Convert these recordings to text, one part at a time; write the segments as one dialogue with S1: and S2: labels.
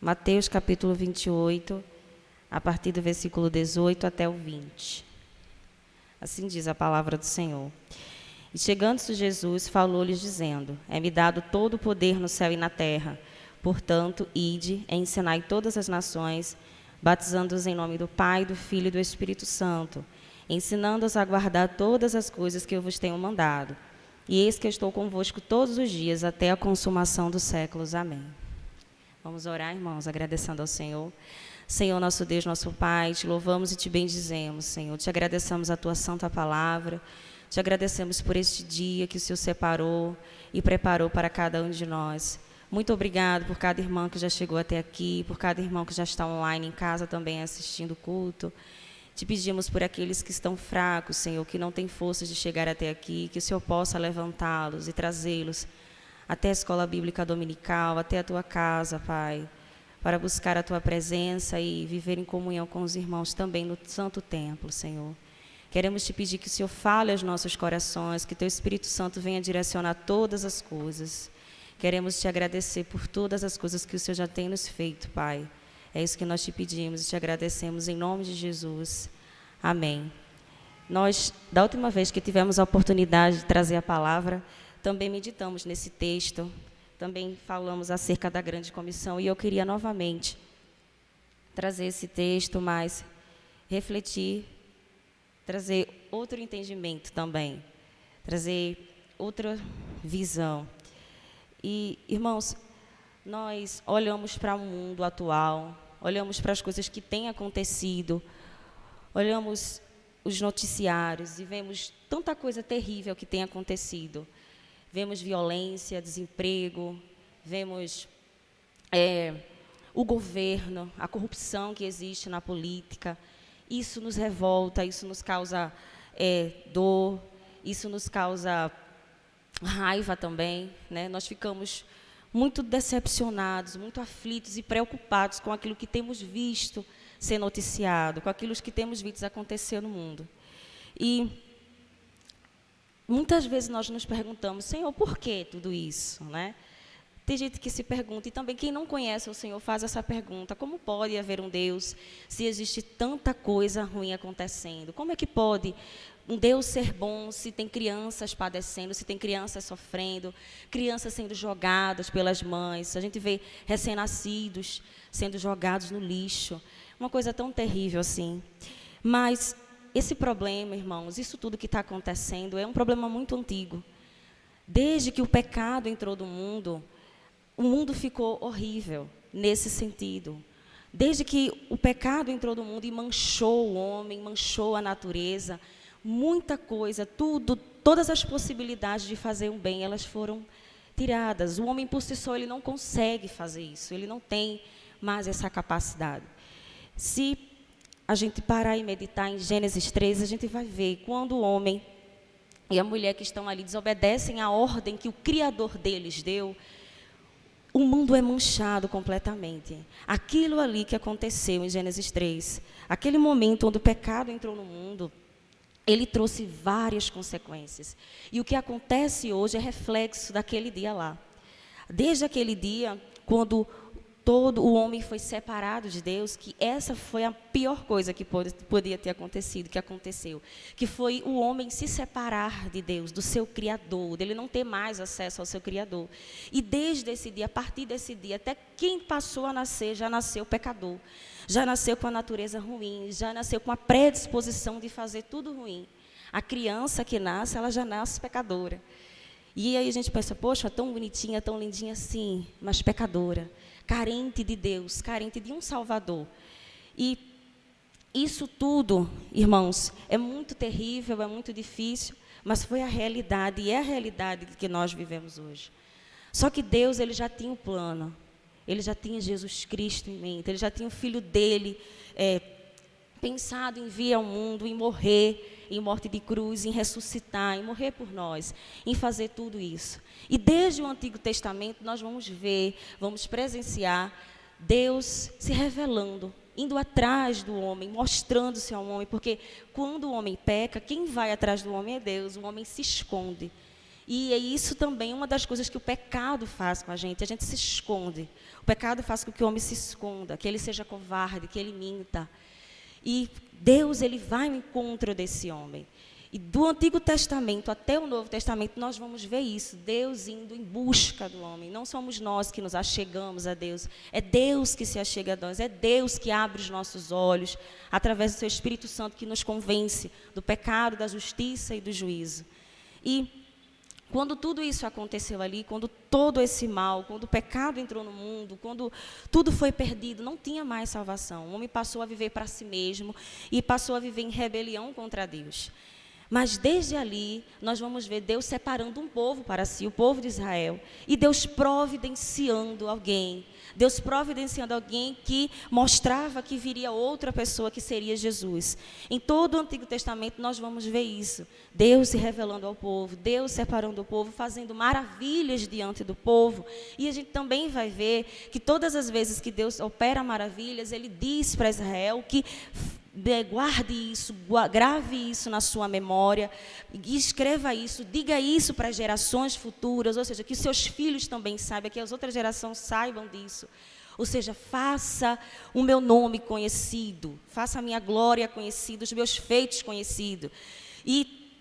S1: Mateus capítulo 28, a partir do versículo 18 até o 20. Assim diz a palavra do Senhor. E chegando-se Jesus, falou-lhes dizendo: É-me dado todo o poder no céu e na terra. Portanto, ide e ensinai todas as nações, batizando-os em nome do Pai, do Filho e do Espírito Santo, ensinando-os a guardar todas as coisas que eu vos tenho mandado. E eis que eu estou convosco todos os dias, até a consumação dos séculos. Amém. Vamos orar, irmãos, agradecendo ao Senhor. Senhor, nosso Deus, nosso Pai, te louvamos e te bendizemos, Senhor. Te agradecemos a tua santa palavra. Te agradecemos por este dia que o Senhor separou e preparou para cada um de nós. Muito obrigado por cada irmão que já chegou até aqui, por cada irmão que já está online em casa também assistindo o culto. Te pedimos por aqueles que estão fracos, Senhor, que não têm forças de chegar até aqui, que o Senhor possa levantá-los e trazê-los até a escola bíblica dominical, até a tua casa, Pai, para buscar a tua presença e viver em comunhão com os irmãos também no santo templo, Senhor. Queremos te pedir que o Senhor fale aos nossos corações, que teu Espírito Santo venha direcionar todas as coisas. Queremos te agradecer por todas as coisas que o Senhor já tem nos feito, Pai. É isso que nós te pedimos e te agradecemos em nome de Jesus. Amém. Nós, da última vez que tivemos a oportunidade de trazer a palavra, também meditamos nesse texto, também falamos acerca da grande comissão, e eu queria novamente trazer esse texto, mas refletir, trazer outro entendimento também, trazer outra visão. E, irmãos, nós olhamos para o mundo atual, olhamos para as coisas que têm acontecido, olhamos os noticiários e vemos tanta coisa terrível que tem acontecido. Vemos violência, desemprego, vemos o governo, a corrupção que existe na política. Isso nos revolta, isso nos causa dor, isso nos causa raiva também, né? Nós ficamos muito decepcionados, muito aflitos e preocupados com aquilo que temos visto ser noticiado, com aquilo que temos visto acontecer no mundo. E muitas vezes nós nos perguntamos: Senhor, por que tudo isso, né? Tem gente que se pergunta, e também quem não conhece o Senhor faz essa pergunta: como pode haver um Deus se existe tanta coisa ruim acontecendo? Como é que pode um Deus ser bom se tem crianças padecendo, se tem crianças sofrendo, crianças sendo jogadas pelas mães? A gente vê recém-nascidos sendo jogados no lixo, uma coisa tão terrível assim. Mas esse problema, irmãos, isso tudo que está acontecendo é um problema muito antigo. Desde que o pecado entrou no mundo, o mundo ficou horrível nesse sentido. Desde que o pecado entrou no mundo e manchou o homem, manchou a natureza, muita coisa, tudo, todas as possibilidades de fazer um bem, elas foram tiradas. O homem por si só, ele não consegue fazer isso, ele não tem mais essa capacidade. Se a gente parar e meditar em Gênesis 3, a gente vai ver quando o homem e a mulher que estão ali desobedecem à ordem que o Criador deles deu, o mundo é manchado completamente. Aquilo ali que aconteceu em Gênesis 3, aquele momento onde o pecado entrou no mundo, ele trouxe várias consequências. E o que acontece hoje é reflexo daquele dia lá. Desde aquele dia, quando todo o homem foi separado de Deus, que essa foi a pior coisa que podia ter acontecido, que aconteceu. Que foi o homem se separar de Deus, do seu Criador, dele não ter mais acesso ao seu Criador. E desde esse dia, a partir desse dia, até quem passou a nascer, já nasceu pecador. Já nasceu com a natureza ruim, já nasceu com a predisposição de fazer tudo ruim. A criança que nasce, ela já nasce pecadora. E aí a gente pensa: poxa, tão bonitinha, tão lindinha assim, mas pecadora, carente de Deus, carente de um Salvador. E isso tudo, irmãos, é muito terrível, é muito difícil, mas foi a realidade, e é a realidade que nós vivemos hoje. Só que Deus, ele já tinha um plano. Ele já tinha Jesus Cristo em mente, ele já tinha o Filho dele pensado em vir ao mundo, em morrer, em morte de cruz, em ressuscitar, em morrer por nós, em fazer tudo isso. E desde o Antigo Testamento nós vamos ver, vamos presenciar Deus se revelando, indo atrás do homem, mostrando-se ao homem, porque quando o homem peca, quem vai atrás do homem é Deus, o homem se esconde. E é isso também uma das coisas que o pecado faz com a gente se esconde. O pecado faz com que o homem se esconda, que ele seja covarde, que ele minta. E Deus, ele vai ao encontro desse homem. E do Antigo Testamento até o Novo Testamento, nós vamos ver isso, Deus indo em busca do homem. Não somos nós que nos achegamos a Deus, é Deus que se achega a nós, é Deus que abre os nossos olhos, através do seu Espírito Santo que nos convence do pecado, da justiça e do juízo. E quando tudo isso aconteceu ali, quando todo esse mal, quando o pecado entrou no mundo, quando tudo foi perdido, não tinha mais salvação. O homem passou a viver para si mesmo e passou a viver em rebelião contra Deus. Mas desde ali, nós vamos ver Deus separando um povo para si, o povo de Israel. E Deus providenciando alguém. Deus providenciando alguém que mostrava que viria outra pessoa, que seria Jesus. Em todo o Antigo Testamento, nós vamos ver isso. Deus se revelando ao povo, Deus separando o povo, fazendo maravilhas diante do povo. E a gente também vai ver que todas as vezes que Deus opera maravilhas, Ele diz para Israel que guarde isso, grave isso na sua memória, escreva isso, diga isso para as gerações futuras, ou seja, que seus filhos também saibam, que as outras gerações saibam disso. Ou seja, faça o meu nome conhecido, faça a minha glória conhecida, os meus feitos conhecidos. E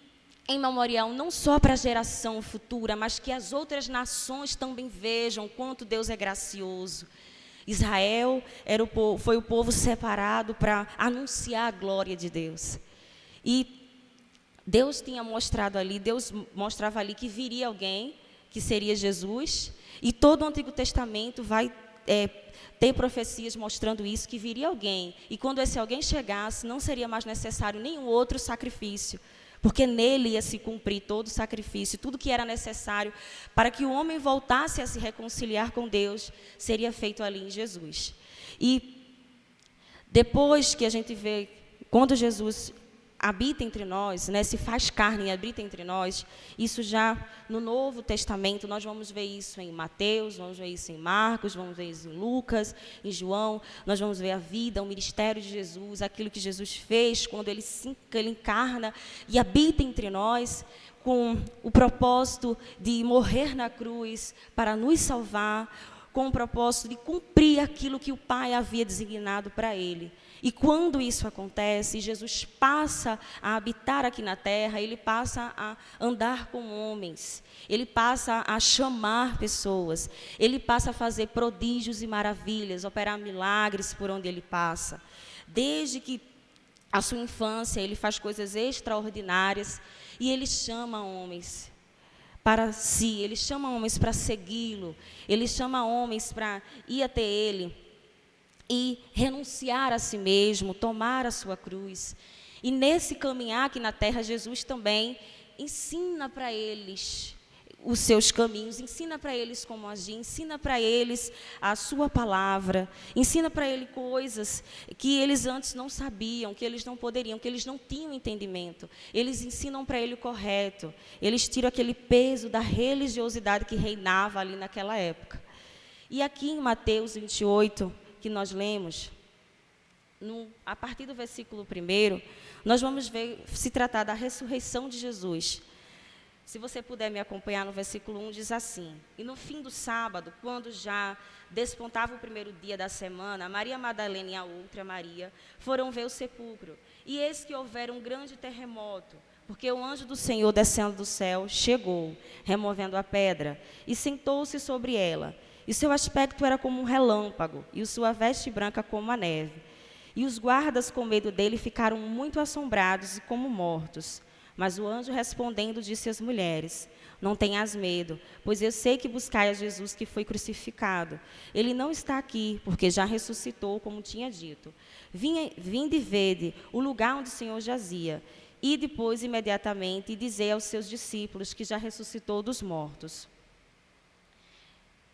S1: em memorial não só para a geração futura, mas que as outras nações também vejam quanto Deus é gracioso. Israel foi o povo separado para anunciar a glória de Deus. E Deus tinha mostrado ali, Deus mostrava ali que viria alguém, que seria Jesus. E todo o Antigo Testamento vai ter profecias mostrando isso, que viria alguém. E quando esse alguém chegasse, não seria mais necessário nenhum outro sacrifício. Porque nele ia se cumprir todo o sacrifício, tudo que era necessário para que o homem voltasse a se reconciliar com Deus, seria feito ali em Jesus. E depois que a gente vê, quando Jesus habita entre nós, né, se faz carne e habita entre nós, isso já no Novo Testamento, nós vamos ver isso em Mateus, vamos ver isso em Marcos, vamos ver isso em Lucas, em João, nós vamos ver a vida, o ministério de Jesus, aquilo que Jesus fez quando ele encarna e habita entre nós, com o propósito de morrer na cruz para nos salvar, com o propósito de cumprir aquilo que o Pai havia designado para ele. E quando isso acontece, Jesus passa a habitar aqui na terra, ele passa a andar com homens, ele passa a chamar pessoas, ele passa a fazer prodígios e maravilhas, operar milagres por onde ele passa. Desde que a sua infância, ele faz coisas extraordinárias e ele chama homens para si, ele chama homens para segui-lo, ele chama homens para ir até ele e renunciar a si mesmo, tomar a sua cruz. E nesse caminhar aqui na terra, Jesus também ensina para eles os seus caminhos, ensina para eles como agir, ensina para eles a sua palavra, ensina para eles coisas que eles antes não sabiam, que eles não poderiam, que eles não tinham entendimento. Eles ensinam para ele o correto, eles tiram aquele peso da religiosidade que reinava ali naquela época. E aqui em Mateus 28, que nós lemos, a partir do versículo 1, nós vamos ver se tratar da ressurreição de Jesus. Se você puder me acompanhar no versículo 1, diz assim: E no fim do sábado, quando já despontava o primeiro dia da semana, Maria Madalena e a outra Maria foram ver o sepulcro. E eis que houvera um grande terremoto, porque o anjo do Senhor, descendo do céu, chegou, removendo a pedra, e sentou-se sobre ela. E seu aspecto era como um relâmpago, e sua veste branca como a neve. E os guardas, com medo dele, ficaram muito assombrados e como mortos. Mas o anjo, respondendo, disse às mulheres: Não tenhas medo, pois eu sei que buscai a Jesus que foi crucificado. Ele não está aqui, porque já ressuscitou, como tinha dito. Vinde e vede o lugar onde o Senhor jazia. E depois, imediatamente, dizei aos seus discípulos que já ressuscitou dos mortos.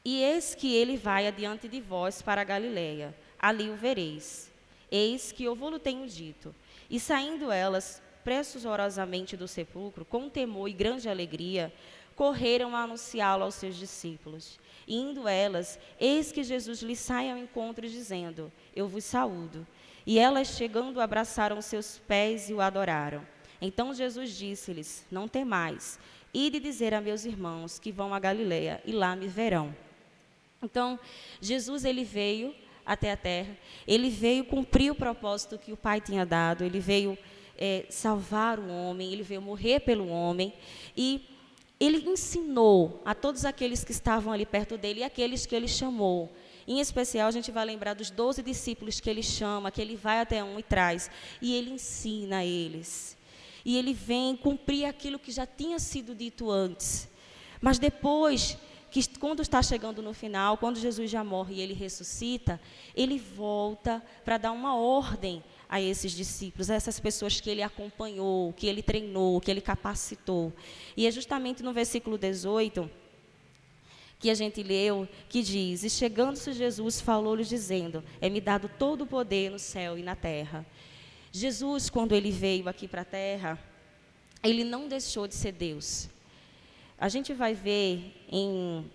S1: E eis que ele vai adiante de vós para a Galileia, ali o vereis. Eis que eu vou-lo tenho dito. E saindo elas pressurosamente do sepulcro, com temor e grande alegria, correram a anunciá-lo aos seus discípulos. E indo elas, eis que Jesus lhes sai ao encontro, dizendo: Eu vos saúdo. E elas, chegando, abraçaram seus pés e o adoraram. Então Jesus disse-lhes: Não temais. ide dizer a meus irmãos que vão a Galileia, e lá me verão. Então, Jesus, ele veio até a terra, ele veio cumprir o propósito que o Pai tinha dado, ele veio salvar o homem, ele veio morrer pelo homem, e ele ensinou a todos aqueles que estavam ali perto dele e aqueles que ele chamou. Em especial, a gente vai lembrar dos 12 discípulos que ele chama, que ele vai até um e traz, e ele ensina a eles. E ele vem cumprir aquilo que já tinha sido dito antes. Mas depois, quando está chegando no final, quando Jesus já morre e ele ressuscita, ele volta para dar uma ordem a esses discípulos, a essas pessoas que ele acompanhou, que ele treinou, que ele capacitou. E é justamente no versículo 18 que a gente leu, que diz: e chegando-se Jesus, falou-lhes dizendo, é-me dado todo o poder no céu e na terra. Jesus, quando ele veio aqui para a terra, ele não deixou de ser Deus. A gente vai ver em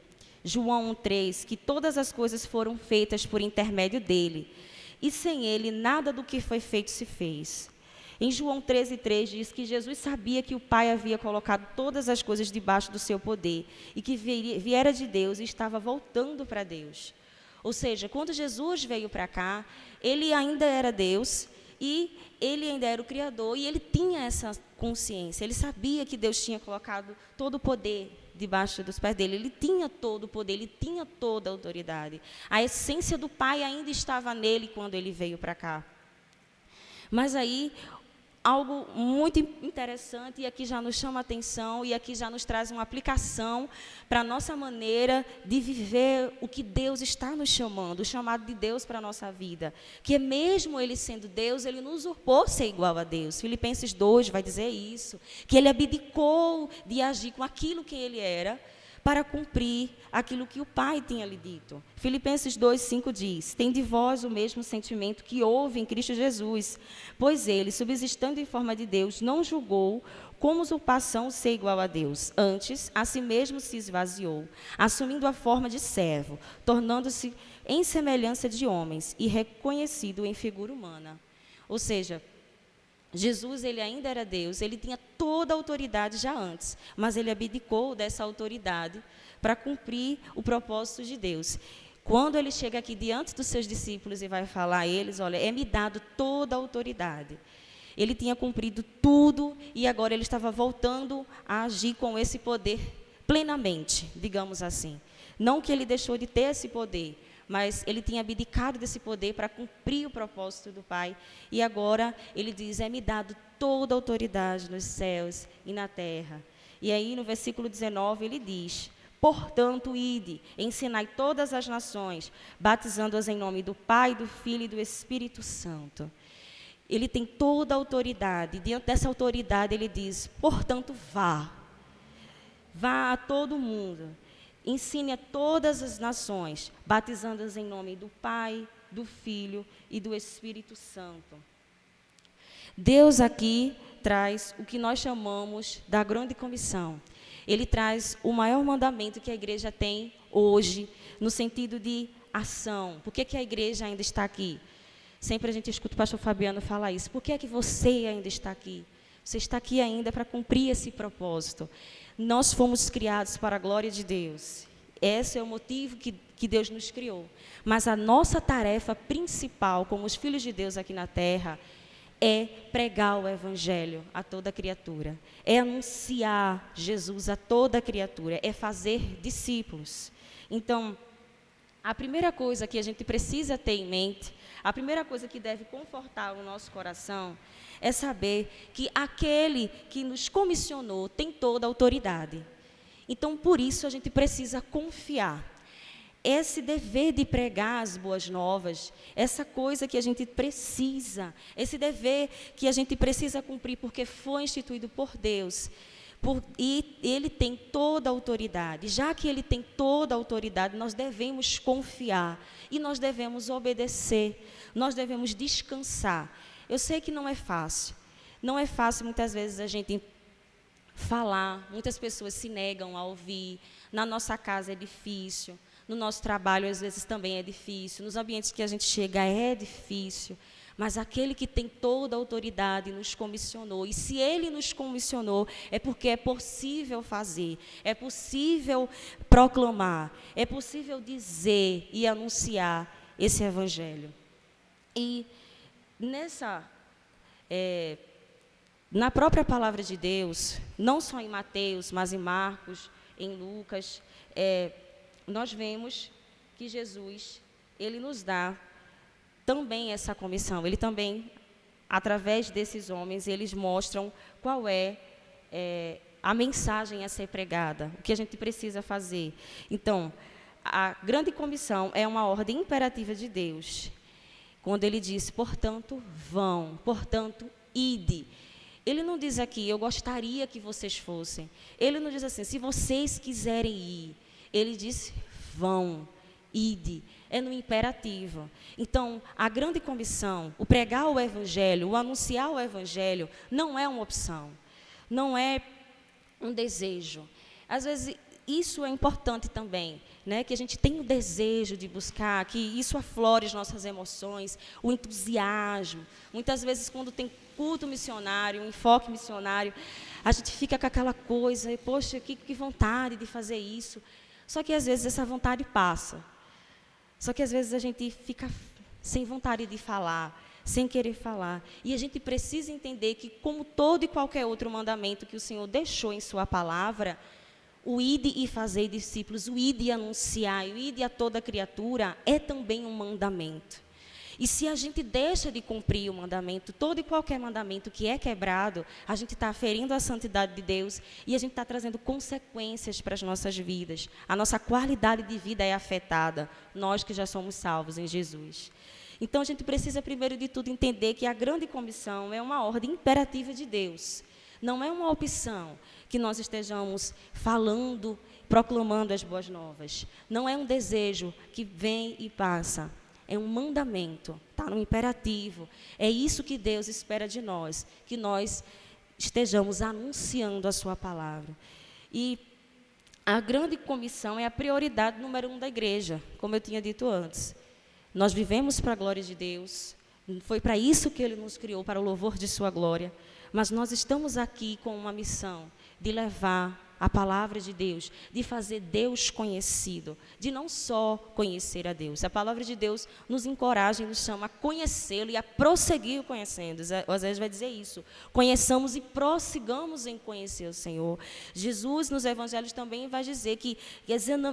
S1: João 1,3 que todas as coisas foram feitas por intermédio dele, e sem ele nada do que foi feito se fez. Em João 13,3 diz que Jesus sabia que o Pai havia colocado todas as coisas debaixo do seu poder e que viera de Deus e estava voltando para Deus. Ou seja, quando Jesus veio para cá, ele ainda era Deus e ele ainda era o Criador, e ele tinha essa consciência, ele sabia que Deus tinha colocado todo o poder debaixo dos pés dele, ele tinha todo o poder, ele tinha toda a autoridade. A essência do Pai ainda estava nele quando ele veio para cá. Mas aí, algo muito interessante, e aqui já nos chama a atenção, e aqui já nos traz uma aplicação para a nossa maneira de viver o que Deus está nos chamando, o chamado de Deus para a nossa vida. Que é mesmo ele sendo Deus, ele não usurpou ser igual a Deus. Filipenses 2 vai dizer isso, que ele abdicou de agir com aquilo que ele era, para cumprir aquilo que o Pai tinha lhe dito. Filipenses 2,5 diz, tende vós o mesmo sentimento que houve em Cristo Jesus, pois ele, subsistendo em forma de Deus, não julgou como usurpação ser igual a Deus. Antes, a si mesmo se esvaziou, assumindo a forma de servo, tornando-se em semelhança de homens e reconhecido em figura humana. Ou seja, Jesus, ele ainda era Deus, ele tinha toda a autoridade já antes, mas ele abdicou dessa autoridade para cumprir o propósito de Deus. Quando ele chega aqui diante dos seus discípulos e vai falar a eles, olha, é-me dado toda a autoridade. Ele tinha cumprido tudo e agora ele estava voltando a agir com esse poder plenamente, digamos assim. Não que ele deixou de ter esse poder, mas ele tinha abdicado desse poder para cumprir o propósito do Pai. E agora ele diz, é-me dado toda a autoridade nos céus e na terra. E aí no versículo 19 ele diz, portanto, ide, ensinai todas as nações, batizando-as em nome do Pai, do Filho e do Espírito Santo. Ele tem toda a autoridade. Diante dessa autoridade ele diz, portanto, vá a todo mundo. Ensine a todas as nações, batizando-as em nome do Pai, do Filho e do Espírito Santo. Deus aqui traz o que nós chamamos da grande comissão. Ele traz o maior mandamento que a igreja tem hoje, no sentido de ação. Por que a igreja ainda está aqui? Sempre a gente escuta o pastor Fabiano falar isso. Por que é que você ainda está aqui? Você está aqui ainda para cumprir esse propósito. Nós fomos criados para a glória de Deus. Esse é o motivo que Deus nos criou. Mas a nossa tarefa principal, como os filhos de Deus aqui na terra, é pregar o Evangelho a toda criatura. É anunciar Jesus a toda criatura. É fazer discípulos. Então, a primeira coisa que a gente precisa ter em mente, a primeira coisa que deve confortar o nosso coração, é saber que aquele que nos comissionou tem toda a autoridade. Então, por isso, a gente precisa confiar. Esse dever de pregar as boas novas, essa coisa que a gente precisa, esse dever que a gente precisa cumprir porque foi instituído por Deus. E ele tem toda a autoridade. Já que ele tem toda a autoridade, nós devemos confiar e nós devemos obedecer, nós devemos descansar. Eu sei que não é fácil. Não é fácil, muitas vezes, a gente falar. Muitas pessoas se negam a ouvir. Na nossa casa é difícil. No nosso trabalho, às vezes, também é difícil. Nos ambientes que a gente chega, é difícil. mas aquele que tem toda a autoridade nos comissionou. E se Ele nos comissionou, é porque é possível fazer, é possível proclamar, é possível dizer e anunciar esse Evangelho. E na própria palavra de Deus, não só em Mateus, mas em Marcos, em Lucas, nós vemos que Jesus, Ele nos dá também essa comissão. Ele também, através desses homens, eles mostram qual é a mensagem a ser pregada, o que a gente precisa fazer. Então, a grande comissão é uma ordem imperativa de Deus. Quando Ele diz, portanto, vão, portanto, ide. Ele não diz aqui, eu gostaria que vocês fossem. Ele não diz assim, se vocês quiserem ir. Ele diz, vão, ide. É no imperativo. Então, a grande comissão, o pregar o Evangelho, o anunciar o Evangelho, não é uma opção, não é um desejo. Às vezes, isso é importante também, né? Que a gente tenha o desejo de buscar, que isso aflore as nossas emoções, o entusiasmo. Muitas vezes, quando tem culto missionário, um enfoque missionário, a gente fica com aquela coisa, poxa, que vontade de fazer isso. Só que, às vezes, essa vontade passa. Só que às vezes a gente fica sem vontade de falar, sem querer falar. E a gente precisa entender que, como todo e qualquer outro mandamento que o Senhor deixou em sua palavra, o ide e fazer discípulos, o ide e anunciar, o ide a toda criatura, é também um mandamento. E se a gente deixa de cumprir o mandamento, todo e qualquer mandamento que é quebrado, a gente está ferindo a santidade de Deus e a gente está trazendo consequências para as nossas vidas. A nossa qualidade de vida é afetada, nós que já somos salvos em Jesus. Então, a gente precisa, primeiro de tudo, entender que a grande comissão é uma ordem imperativa de Deus. Não é uma opção que nós estejamos falando, proclamando as boas novas. Não é um desejo que vem e passa. É um mandamento, está no imperativo. É isso que Deus espera de nós, que nós estejamos anunciando a sua palavra. E a grande comissão é a prioridade número 1 da igreja, como eu tinha dito antes. Nós vivemos para a glória de Deus, foi para isso que Ele nos criou, para o louvor de sua glória. Mas nós estamos aqui com uma missão de levar a palavra de Deus, de fazer Deus conhecido, de não só conhecer a Deus. A palavra de Deus nos encoraja e nos chama a conhecê-lo e a prosseguir conhecendo. Às vezes vai dizer isso, conheçamos e prossigamos em conhecer o Senhor. Jesus nos evangelhos também vai dizer que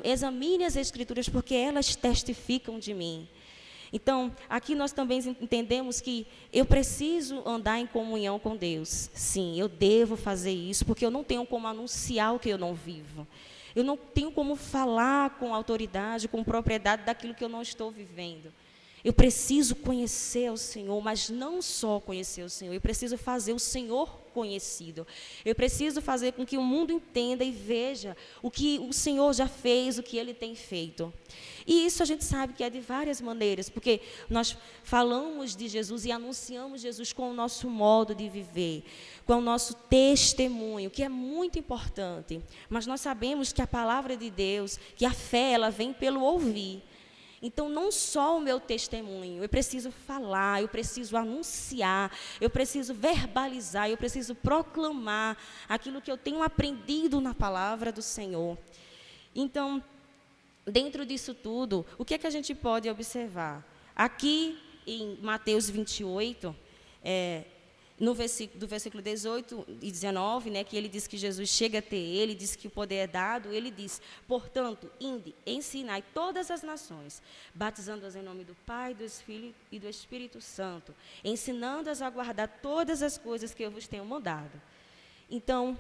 S1: examine as Escrituras porque elas testificam de mim. Então, aqui nós também entendemos que eu preciso andar em comunhão com Deus. Sim, eu devo fazer isso, porque eu não tenho como anunciar o que eu não vivo. Eu não tenho como falar com autoridade, com propriedade daquilo que eu não estou vivendo. Eu preciso conhecer o Senhor, mas não só conhecer o Senhor, eu preciso fazer o Senhor conhecido. Eu preciso fazer com que o mundo entenda e veja o que o Senhor já fez, o que Ele tem feito. E isso a gente sabe que é de várias maneiras, porque nós falamos de Jesus e anunciamos Jesus com o nosso modo de viver, com o nosso testemunho, que é muito importante. Mas nós sabemos que a palavra de Deus, que a fé, ela vem pelo ouvir. Então, não só o meu testemunho, eu preciso falar, eu preciso anunciar, eu preciso verbalizar, eu preciso proclamar aquilo que eu tenho aprendido na palavra do Senhor. Então, dentro disso tudo, o que é que a gente pode observar? Aqui em Mateus 28, do versículo 18 e 19, né, que ele diz que Jesus chega até ele, diz que o poder é dado, ele diz, portanto, ide, ensinai todas as nações, batizando-as em nome do Pai, do Filho e do Espírito Santo, ensinando-as a guardar todas as coisas que eu vos tenho mandado. Então,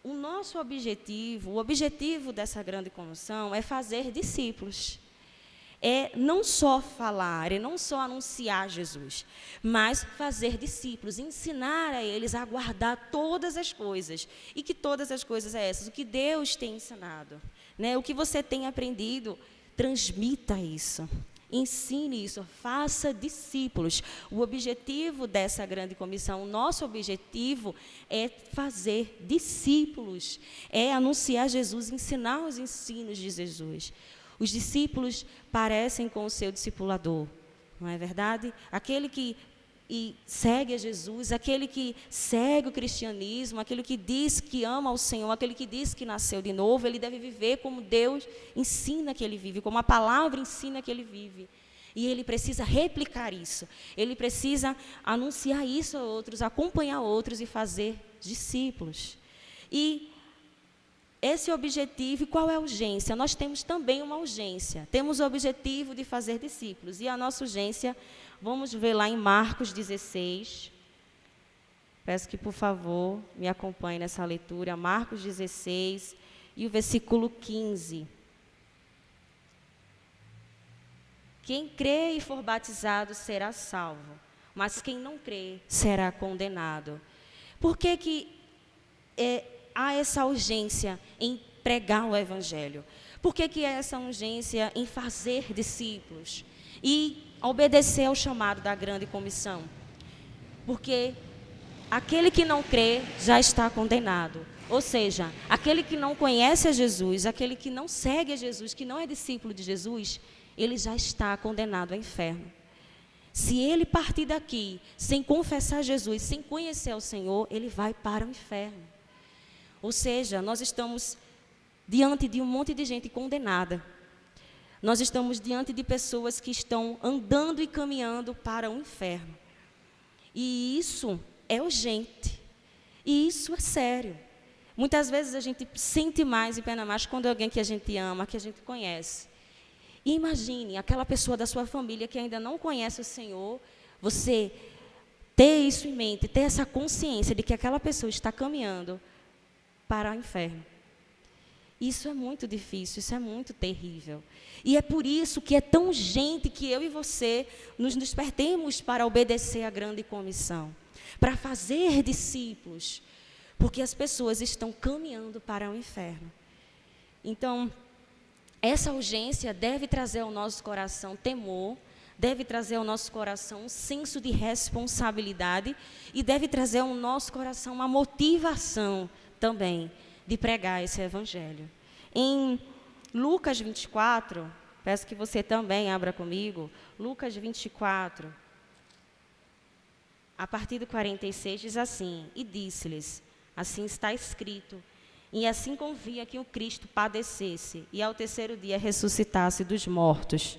S1: o nosso objetivo, o objetivo dessa grande comissão é fazer discípulos. É não só falar, é não só anunciar Jesus, mas fazer discípulos, ensinar a eles a guardar todas as coisas. E que todas as coisas é essas? O que Deus tem ensinado, né? O que você tem aprendido, transmita isso, ensine isso, faça discípulos. O objetivo dessa grande comissão, o nosso objetivo é fazer discípulos, é anunciar Jesus, ensinar os ensinos de Jesus. Os discípulos parecem com o seu discipulador, não é verdade? Aquele que e segue a Jesus, aquele que segue o cristianismo, aquele que diz que ama o Senhor, aquele que diz que nasceu de novo, ele deve viver como Deus ensina que ele vive, como a palavra ensina que ele vive. E ele precisa replicar isso, ele precisa anunciar isso a outros, acompanhar outros e fazer discípulos. E esse objetivo, e qual é a urgência? Nós temos também uma urgência, temos o objetivo de fazer discípulos, e a nossa urgência, vamos ver lá em Marcos 16, peço que, por favor, me acompanhe nessa leitura, Marcos 16 e o versículo 15. Quem crê e for batizado será salvo, mas quem não crê será condenado. Por que há essa urgência em pregar o Evangelho? Por que há essa urgência em fazer discípulos e obedecer ao chamado da grande comissão? Porque aquele que não crê já está condenado. Ou seja, aquele que não conhece a Jesus, aquele que não segue a Jesus, que não é discípulo de Jesus, ele já está condenado ao inferno. Se ele partir daqui sem confessar Jesus, sem conhecer o Senhor, ele vai para o inferno. Ou seja, nós estamos diante de um monte de gente condenada. Nós estamos diante de pessoas que estão andando e caminhando para o inferno. E isso é urgente. E isso é sério. Muitas vezes a gente sente mais e pena mais quando é alguém que a gente ama, que a gente conhece. E imagine aquela pessoa da sua família que ainda não conhece o Senhor, você ter isso em mente, ter essa consciência de que aquela pessoa está caminhando para o inferno. Isso é muito difícil, isso é muito terrível. E é por isso que é tão urgente que eu e você nos despertemos para obedecer à grande comissão, para fazer discípulos, porque as pessoas estão caminhando para o inferno. Então, essa urgência deve trazer ao nosso coração temor, deve trazer ao nosso coração um senso de responsabilidade e deve trazer ao nosso coração uma motivação também de pregar esse evangelho. Em Lucas 24, peço que você também abra comigo, Lucas 24, a partir do 46 diz assim: e disse-lhes, assim está escrito, e assim convinha que o Cristo padecesse e ao terceiro dia ressuscitasse dos mortos,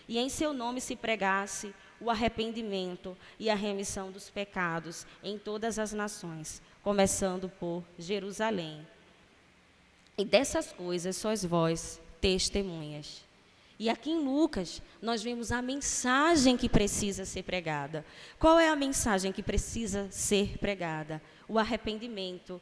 S1: e em seu nome se pregasse o arrependimento e a remissão dos pecados em todas as nações, começando por Jerusalém. E dessas coisas sois vós testemunhas. E aqui em Lucas, nós vemos a mensagem que precisa ser pregada. Qual é a mensagem que precisa ser pregada? O arrependimento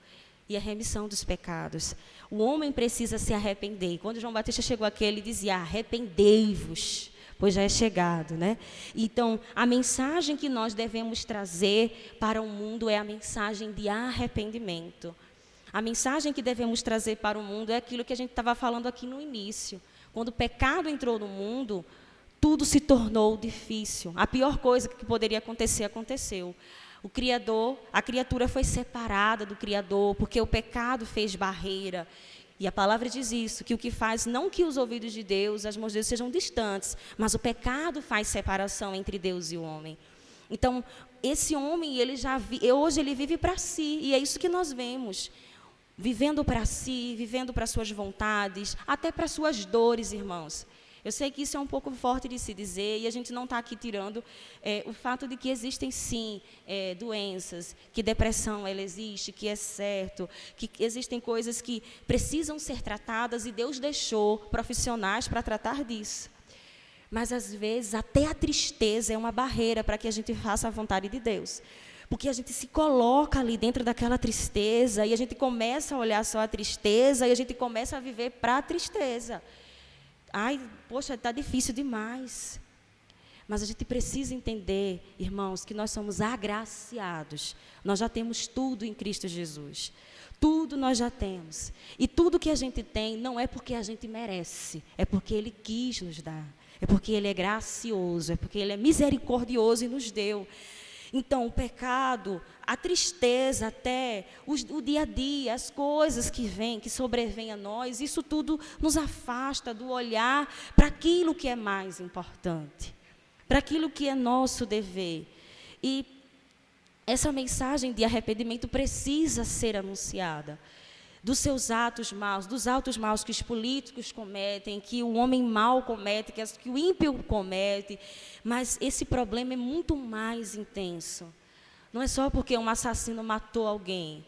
S1: e a remissão dos pecados. O homem precisa se arrepender. Quando João Batista chegou aqui, ele dizia: arrependei-vos, pois já é chegado, né? Então, a mensagem que nós devemos trazer para o mundo é a mensagem de arrependimento. A mensagem que devemos trazer para o mundo é aquilo que a gente estava falando aqui no início. Quando o pecado entrou no mundo, tudo se tornou difícil. A pior coisa que poderia acontecer, aconteceu. A criatura foi separada do Criador, porque o pecado fez barreira. E a palavra diz isso, que o que faz, não que os ouvidos de Deus, as mãos de Deus sejam distantes, mas o pecado faz separação entre Deus e o homem. Então, esse homem, hoje ele vive para si, e é isso que nós vemos. Vivendo para si, vivendo para suas vontades, até para suas dores, irmãos. Eu sei que isso é um pouco forte de se dizer, e a gente não está aqui tirando o fato de que existem, sim, doenças, que depressão ela existe, que é certo, que existem coisas que precisam ser tratadas, e Deus deixou profissionais para tratar disso. Mas, às vezes, até a tristeza é uma barreira para que a gente faça a vontade de Deus. Porque a gente se coloca ali dentro daquela tristeza, e a gente começa a olhar só a tristeza, e a gente começa a viver para a tristeza. Ai, poxa, está difícil demais. Mas a gente precisa entender, irmãos, que nós somos agraciados. Nós já temos tudo em Cristo Jesus. Tudo nós já temos. E tudo que a gente tem não é porque a gente merece, é porque Ele quis nos dar. É porque Ele é gracioso, é porque Ele é misericordioso e nos deu. Então, o pecado, a tristeza até, o dia a dia, as coisas que vêm, que sobrevêm a nós, isso tudo nos afasta do olhar para aquilo que é mais importante, para aquilo que é nosso dever. E essa mensagem de arrependimento precisa ser anunciada. Dos seus atos maus, dos atos maus que os políticos cometem, que o homem mau comete, que o ímpio comete. Mas esse problema é muito mais intenso. Não é só porque um assassino matou alguém.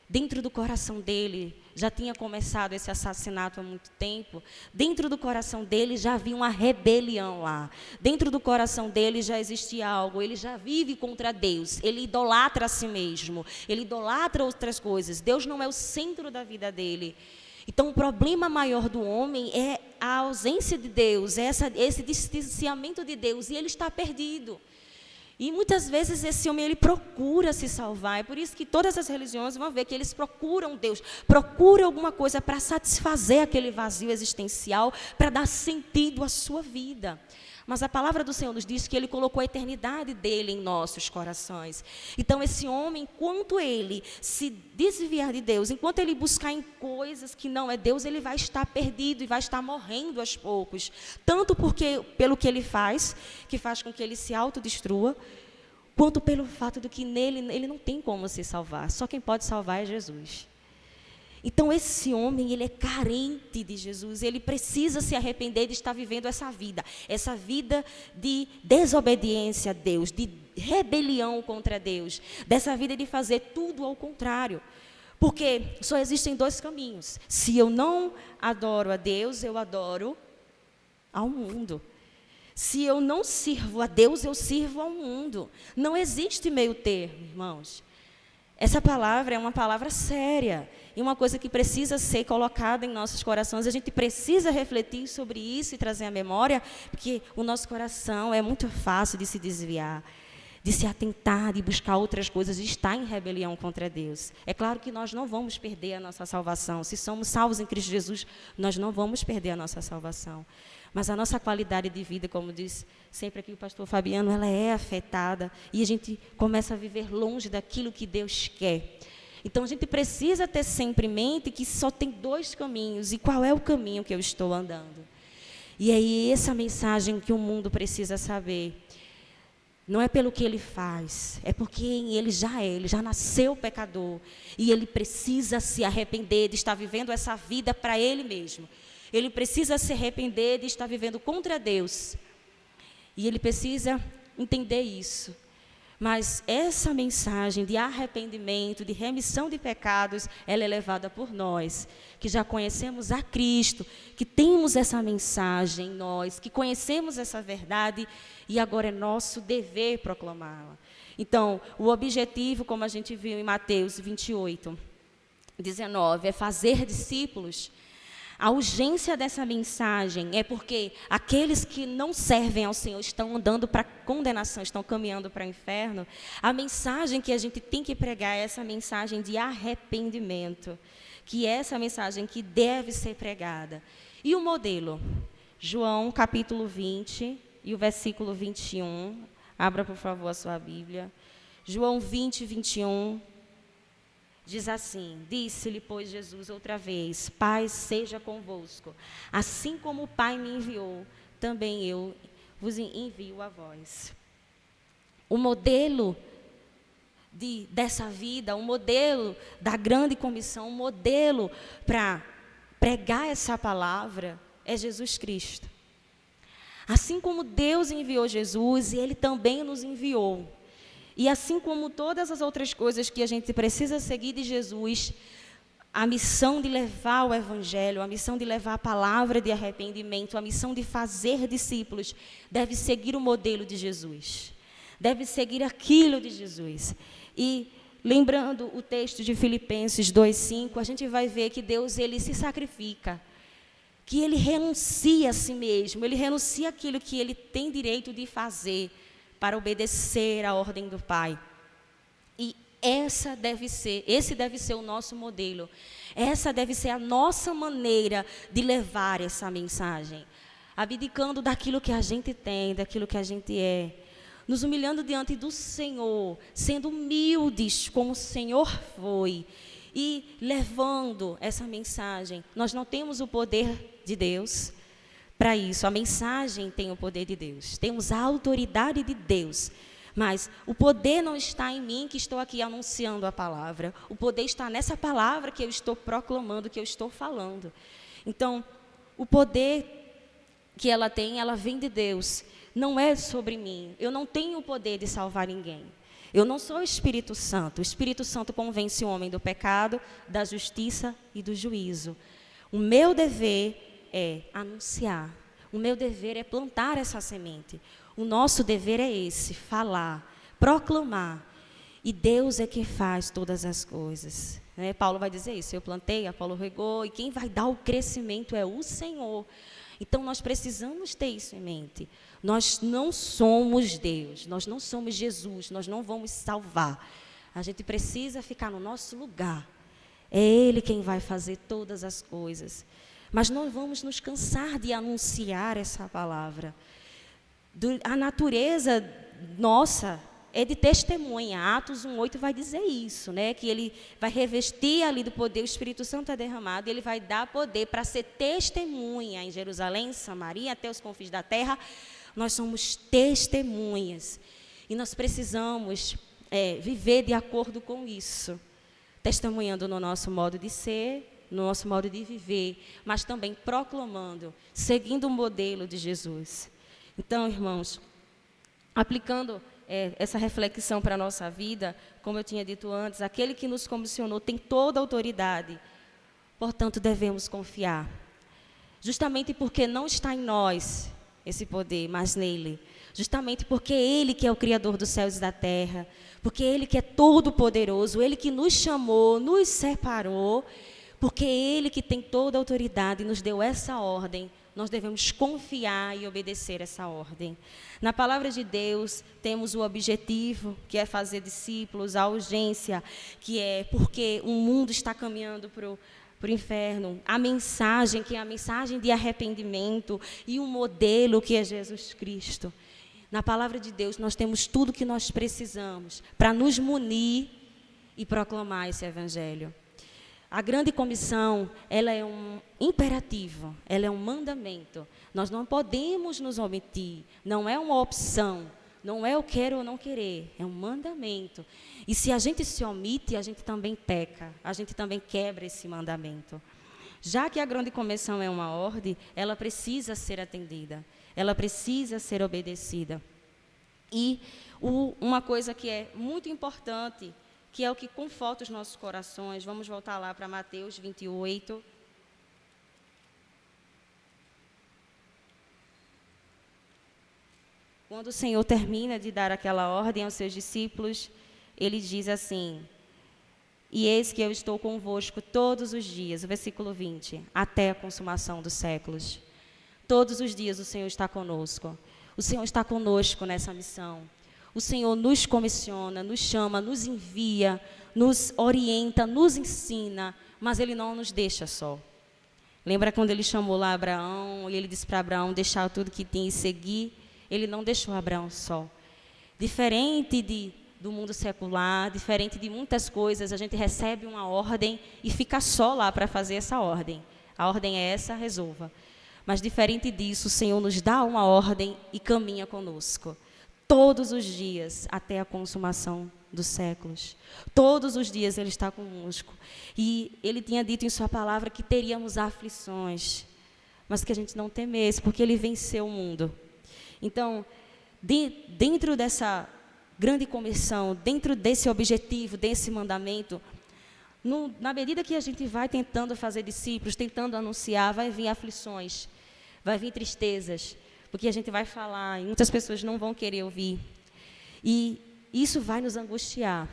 S1: Dentro do coração dele já tinha começado esse assassinato há muito tempo. Dentro do coração dele já havia uma rebelião lá. Dentro do coração dele já existia algo. Ele já vive contra Deus. Ele idolatra a si mesmo. Ele idolatra outras coisas. Deus não é o centro da vida dele. Então, o problema maior do homem é a ausência de Deus, esse distanciamento de Deus. E ele está perdido. E muitas vezes esse homem ele procura se salvar. É por isso que todas as religiões vão ver que eles procuram Deus, procuram alguma coisa para satisfazer aquele vazio existencial, para dar sentido à sua vida. Mas a palavra do Senhor nos diz que Ele colocou a eternidade dEle em nossos corações. Então esse homem, enquanto ele se desviar de Deus, enquanto ele buscar em coisas que não é Deus, ele vai estar perdido e vai estar morrendo aos poucos. Tanto pelo que ele faz, que faz com que ele se autodestrua, quanto pelo fato de que nele ele não tem como se salvar. Só quem pode salvar é Jesus. Então, esse homem, ele é carente de Jesus, ele precisa se arrepender de estar vivendo essa vida de desobediência a Deus, de rebelião contra Deus, dessa vida de fazer tudo ao contrário. Porque só existem dois caminhos. Se eu não adoro a Deus, eu adoro ao mundo. Se eu não sirvo a Deus, eu sirvo ao mundo. Não existe meio termo, irmãos. Essa palavra é uma palavra séria e uma coisa que precisa ser colocada em nossos corações. A gente precisa refletir sobre isso e trazer à memória, porque o nosso coração é muito fácil de se desviar, de se atentar, de buscar outras coisas, de estar em rebelião contra Deus. É claro que nós não vamos perder a nossa salvação. Se somos salvos em Cristo Jesus, nós não vamos perder a nossa salvação. Mas a nossa qualidade de vida, como diz sempre aqui o pastor Fabiano, ela é afetada e a gente começa a viver longe daquilo que Deus quer. Então, a gente precisa ter sempre em mente que só tem dois caminhos. E qual é o caminho que eu estou andando? E é essa mensagem que o mundo precisa saber. Não é pelo que ele faz, é porque ele já nasceu pecador. E ele precisa se arrepender de estar vivendo essa vida para ele mesmo. Ele precisa se arrepender de estar vivendo contra Deus. E ele precisa entender isso. Mas essa mensagem de arrependimento, de remissão de pecados, ela é levada por nós, que já conhecemos a Cristo, que temos essa mensagem em nós, que conhecemos essa verdade e agora é nosso dever proclamá-la. Então, o objetivo, como a gente viu em Mateus 28, 19, é fazer discípulos. A urgência dessa mensagem é porque aqueles que não servem ao Senhor estão andando para a condenação, estão caminhando para o inferno. A mensagem que a gente tem que pregar é essa mensagem de arrependimento, que é essa mensagem que deve ser pregada. E o modelo? João capítulo 20 e o versículo 21. Abra, por favor, a sua Bíblia. João 20, 21. Diz assim: disse-lhe, pois, Jesus outra vez: Pai, seja convosco. Assim como o Pai me enviou, também eu vos envio a vós. O modelo dessa vida, o modelo da grande comissão, o modelo para pregar essa palavra é Jesus Cristo. Assim como Deus enviou Jesus, Ele também nos enviou. E assim como todas as outras coisas que a gente precisa seguir de Jesus, a missão de levar o Evangelho, a missão de levar a palavra de arrependimento, a missão de fazer discípulos, deve seguir o modelo de Jesus. Deve seguir aquilo de Jesus. E lembrando o texto de Filipenses 2:5, a gente vai ver que Deus, Ele se sacrifica, que Ele renuncia a si mesmo, Ele renuncia aquilo que Ele tem direito de fazer, para obedecer à ordem do Pai. E esse deve ser o nosso modelo. Essa deve ser a nossa maneira de levar essa mensagem. Abdicando daquilo que a gente tem, daquilo que a gente é. Nos humilhando diante do Senhor, sendo humildes como o Senhor foi. E levando essa mensagem. Nós não temos o poder de Deus. Para isso, a mensagem tem o poder de Deus. Temos a autoridade de Deus. Mas o poder não está em mim, que estou aqui anunciando a palavra. O poder está nessa palavra que eu estou proclamando, que eu estou falando. Então, o poder que ela tem, ela vem de Deus. Não é sobre mim. Eu não tenho o poder de salvar ninguém. Eu não sou o Espírito Santo. O Espírito Santo convence o homem do pecado, da justiça e do juízo. O meu dever é anunciar. O meu dever é plantar essa semente. O nosso dever é esse, falar, proclamar. E Deus é que faz todas as coisas. Paulo vai dizer isso, eu plantei, Apolo regou, e quem vai dar o crescimento é o Senhor. Então, nós precisamos ter isso em mente. Nós não somos Deus, nós não somos Jesus, nós não vamos salvar. A gente precisa ficar no nosso lugar. É Ele quem vai fazer todas as coisas. Mas não vamos nos cansar de anunciar essa palavra. A natureza nossa é de testemunha. Atos 1:8 vai dizer isso, né? Que ele vai revestir ali do poder, o Espírito Santo é derramado, e ele vai dar poder para ser testemunha em Jerusalém, em Samaria, até os confins da terra. Nós somos testemunhas. E nós precisamos viver de acordo com isso. Testemunhando no nosso modo de ser, no nosso modo de viver, mas também proclamando, seguindo o modelo de Jesus. Então, irmãos, aplicando essa reflexão para a nossa vida, como eu tinha dito antes, aquele que nos comissionou tem toda a autoridade, portanto, devemos confiar. Justamente porque não está em nós esse poder, mas nele. Justamente porque Ele que é o Criador dos céus e da terra, porque Ele que é todo-poderoso, Ele que nos chamou, nos separou, porque Ele que tem toda a autoridade e nos deu essa ordem, nós devemos confiar e obedecer essa ordem. Na palavra de Deus, temos o objetivo, que é fazer discípulos, a urgência, que é porque o mundo está caminhando para o inferno, a mensagem, que é a mensagem de arrependimento, e o modelo, que é Jesus Cristo. Na palavra de Deus, nós temos tudo o que nós precisamos para nos munir e proclamar esse evangelho. A grande comissão, ela é um imperativo, ela é um mandamento. Nós não podemos nos omitir, não é uma opção, não é eu quero ou não querer, é um mandamento. E se a gente se omite, a gente também peca, a gente também quebra esse mandamento. Já que a grande comissão é uma ordem, ela precisa ser atendida, ela precisa ser obedecida. E uma coisa que é muito importante, que é o que conforta os nossos corações. Vamos voltar lá para Mateus 28. Quando o Senhor termina de dar aquela ordem aos seus discípulos, Ele diz assim: e eis que eu estou convosco todos os dias, o versículo 20, até a consumação dos séculos. Todos os dias o Senhor está conosco. O Senhor está conosco nessa missão. O Senhor nos comissiona, nos chama, nos envia, nos orienta, nos ensina, mas Ele não nos deixa só. Lembra quando Ele chamou lá Abraão, e Ele disse para Abraão deixar tudo que tinha e seguir? Ele não deixou Abraão só. Diferente do mundo secular, diferente de muitas coisas, a gente recebe uma ordem e fica só lá para fazer essa ordem. A ordem é essa, resolva. Mas diferente disso, o Senhor nos dá uma ordem e caminha conosco. Todos os dias, até a consumação dos séculos. Todos os dias Ele está conosco. E Ele tinha dito em sua palavra que teríamos aflições, mas que a gente não temesse, porque Ele venceu o mundo. Então, dentro dessa grande comissão, dentro desse objetivo, desse mandamento, na medida que a gente vai tentando fazer discípulos, tentando anunciar, vai vir aflições, vai vir tristezas, porque a gente vai falar e muitas pessoas não vão querer ouvir. E isso vai nos angustiar.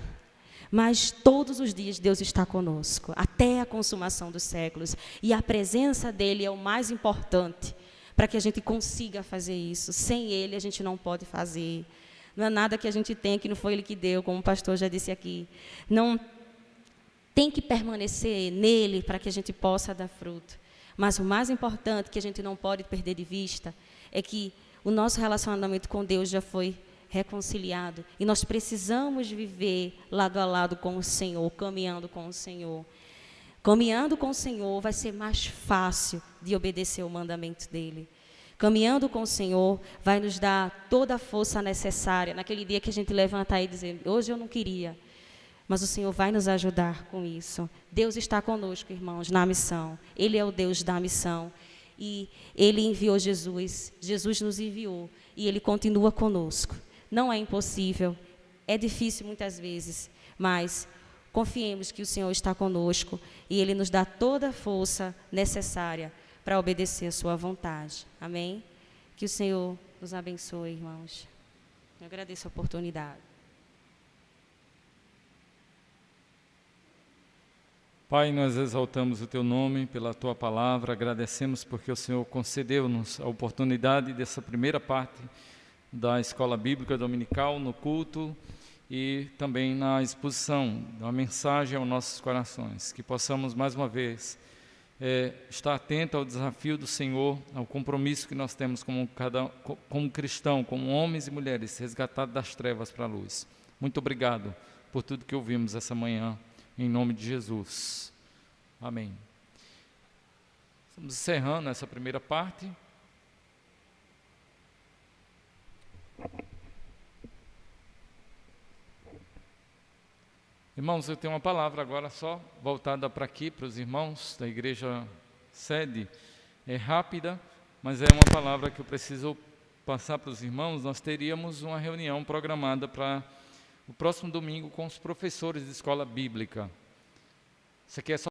S1: Mas todos os dias Deus está conosco, até a consumação dos séculos. E a presença dEle é o mais importante para que a gente consiga fazer isso. Sem Ele a gente não pode fazer. Não é nada que a gente tem que não foi Ele que deu, como o pastor já disse aqui. Não tem que permanecer nele para que a gente possa dar fruto. Mas o mais importante que a gente não pode perder de vista é que o nosso relacionamento com Deus já foi reconciliado. E nós precisamos viver lado a lado com o Senhor, caminhando com o Senhor. Caminhando com o Senhor vai ser mais fácil de obedecer o mandamento dEle. Caminhando com o Senhor vai nos dar toda a força necessária. Naquele dia que a gente levantar e dizer, hoje eu não queria, mas o Senhor vai nos ajudar com isso. Deus está conosco, irmãos, na missão. Ele é o Deus da missão. E Ele enviou Jesus. Jesus nos enviou. E Ele continua conosco. Não é impossível. É difícil muitas vezes. Mas confiemos que o Senhor está conosco. E Ele nos dá toda a força necessária para obedecer a sua vontade. Amém? Que o Senhor nos abençoe, irmãos. Eu agradeço a oportunidade.
S2: Pai, nós exaltamos o Teu nome pela Tua palavra, agradecemos porque o Senhor concedeu-nos a oportunidade dessa primeira parte da Escola Bíblica Dominical no culto e também na exposição da mensagem aos nossos corações, que possamos mais uma vez estar atento ao desafio do Senhor, ao compromisso que nós temos como cristão, como homens e mulheres resgatados das trevas para a luz. Muito obrigado por tudo que ouvimos essa manhã, em nome de Jesus. Amém. Estamos encerrando essa primeira parte. Irmãos, eu tenho uma palavra agora só voltada para aqui, para os irmãos da igreja sede. É rápida, mas é uma palavra que eu preciso passar para os irmãos. Nós teríamos uma reunião programada para o próximo domingo com os professores de escola bíblica. Isso aqui é só